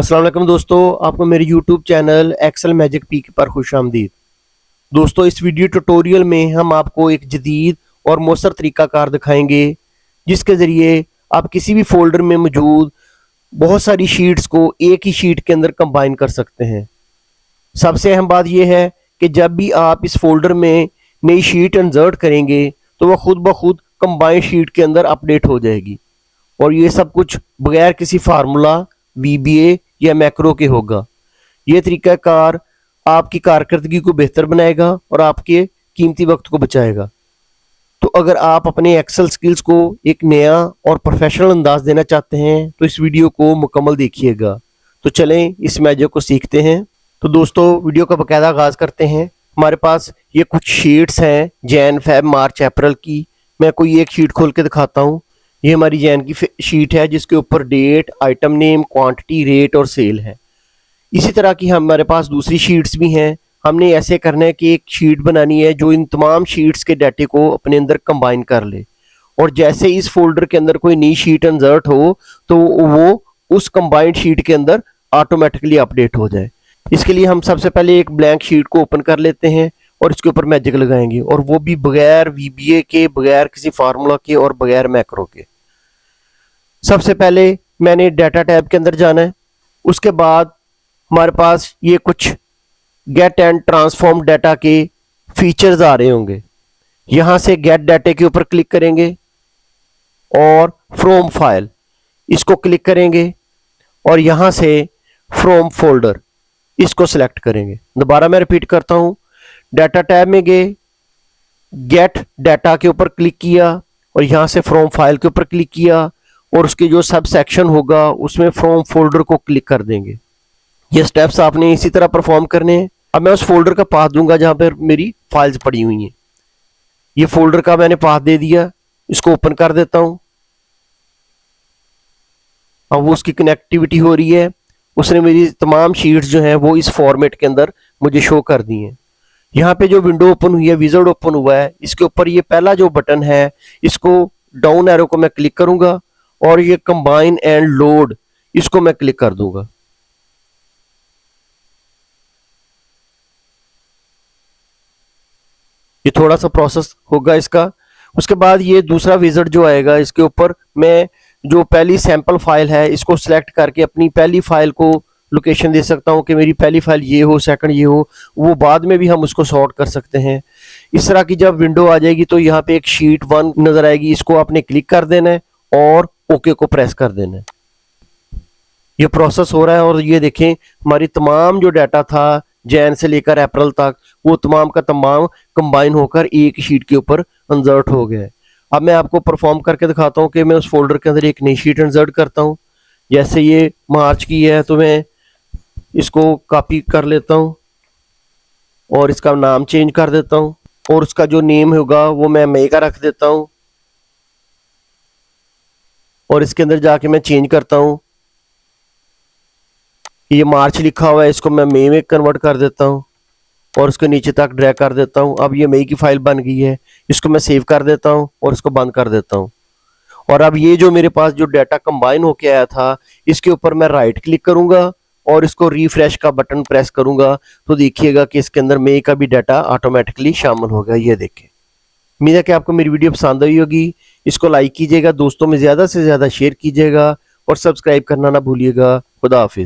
अस्सलाम वालेकुम दोस्तों, आपको मेरे YouTube channel Excel magic P पर खुश आमदीद। दोस्तों, इस वीडियो ट्यूटोरियल में हम आपको एक जदीद और मौसर तरीक़ाकार दिखाएंगे जिसके ज़रिए आप किसी भी फोल्डर में मौजूद बहुत सारी शीट्स को एक ही शीट के अंदर कंबाइन कर सकते हैं। सबसे अहम बात यह है कि जब भी आप इस फोल्डर में नई शीट इंसर्ट करेंगे तो वह खुद ब खुद कंबाइंड शीट के अंदर अपडेट हो जाएगी, और ये सब कुछ बगैर किसी फार्मूला, VBA या मैक्रो के होगा। ये तरीक़ाकार आपकी कारकर्दगी को बेहतर बनाएगा और आपके कीमती वक्त को बचाएगा। तो अगर आप अपने एक्सेल स्किल्स को एक नया और प्रोफेशनल अंदाज देना चाहते हैं तो इस वीडियो को मुकम्मल देखिएगा। तो चलें इस मैजिक को सीखते हैं। तो दोस्तों, वीडियो का बाकायदा आगाज़ करते हैं। हमारे पास ये कुछ शीट्स हैं जैन, फेब, मार्च, अप्रैल की। मैं कोई एक शीट खोल के दिखाता हूँ। ये हमारी जैन की शीट है जिसके ऊपर date, item name, quantity, rate और सेल है। इसी तरह की हमारे पास दूसरी शीट्स भी हैं। हमने ऐसे करना है कि एक शीट बनानी है जो इन तमाम शीट्स के डाटे को अपने अंदर कंबाइन कर ले, और जैसे इस फोल्डर के अंदर कोई नई शीट इंसर्ट हो तो वो उस कंबाइंड शीट के अंदर ऑटोमेटिकली अपडेट हो जाए। इसके लिए हम सबसे पहले एक ब्लैंक शीट को ओपन कर लेते हैं और इसके ऊपर मैजिक लगाएंगे, और वो भी बगैर VBA के, बगैर किसी फार्मूला के और बगैर मैक्रो के। सबसे पहले मैंने डाटा टैब के अंदर जाना है। उसके बाद हमारे पास ये कुछ गेट एंड ट्रांसफॉर्म डाटा के फीचर्स आ रहे होंगे। यहाँ से गेट डाटा के ऊपर क्लिक करेंगे और फ्रॉम फाइल इसको क्लिक करेंगे, और यहाँ से फ्रॉम फोल्डर इसको सिलेक्ट करेंगे। दोबारा मैं रिपीट करता हूँ। डाटा टैब में गए, गेट डाटा के ऊपर क्लिक किया और यहाँ से फ्रॉम फाइल के ऊपर क्लिक किया, और उसके जो सब सेक्शन होगा उसमें फ्रॉम फोल्डर को क्लिक कर देंगे। ये स्टेप्स आपने इसी तरह परफॉर्म करने हैं। अब मैं उस फोल्डर का पाथ दूंगा जहां पर मेरी फाइल्स पड़ी हुई हैं। ये फोल्डर का मैंने पाथ दे दिया, इसको ओपन कर देता हूं। अब वो उसकी कनेक्टिविटी हो रही है। उसने मेरी तमाम शीट्स जो हैं वो इस फॉर्मेट के अंदर मुझे शो कर दी हैं। यहाँ पे जो विंडो ओपन हुई है, विज़ार्ड ओपन हुआ है, इसके ऊपर ये पहला जो बटन है, इसको डाउन एरो को मैं क्लिक करूंगा और ये कंबाइन एंड लोड इसको मैं क्लिक कर दूंगा। ये थोड़ा सा प्रोसेस होगा इसका। उसके बाद ये दूसरा विज़ार्ड जो आएगा, इसके ऊपर मैं जो पहली सैंपल फाइल है इसको सिलेक्ट करके अपनी पहली फाइल को लोकेशन दे सकता हूँ कि मेरी पहली फाइल ये हो, सेकंड ये हो। वो बाद में भी हम उसको सॉर्ट कर सकते हैं। इस तरह की जब विंडो आ जाएगी तो यहाँ पे एक शीट 1 नजर आएगी, इसको आपने क्लिक कर देना है और ओके को प्रेस कर देना है। ये प्रोसेस हो रहा है, और ये देखें हमारी तमाम जो डाटा था जैन से लेकर अप्रैल तक, वो तमाम का तमाम कंबाइन होकर एक शीट के ऊपर इंसर्ट हो गया है। अब मैं आपको परफॉर्म करके दिखाता हूँ कि मैं उस फोल्डर के अंदर एक नई शीट इंसर्ट करता हूँ। जैसे ये मार्च की है तो मैं इसको कॉपी कर लेता हूँ और इसका नाम चेंज कर देता हूँ, और उसका जो नेम होगा वो मैं मई का रख देता हूँ, और इसके अंदर जाके मैं चेंज करता हूँ। ये मार्च लिखा हुआ है, इसको मैं मई में कन्वर्ट कर देता हूँ और उसके नीचे तक ड्रैग कर देता हूँ। अब ये मई की फाइल बन गई है, इसको मैं सेव कर देता हूँ और इसको बंद कर देता हूँ। और अब ये जो मेरे पास जो डाटा कंबाइन होके आया था, इसके ऊपर मैं राइट क्लिक करूंगा और इसको रिफ्रेश का बटन प्रेस करूंगा, तो देखिएगा कि इसके अंदर मई का भी डाटा ऑटोमेटिकली शामिल हो गया। ये देखें। उम्मीद है कि आपको मेरी वीडियो पसंद आई होगी। इसको लाइक कीजिएगा, दोस्तों में ज़्यादा से ज़्यादा शेयर कीजिएगा और सब्सक्राइब करना ना भूलिएगा। खुदा हाफिज।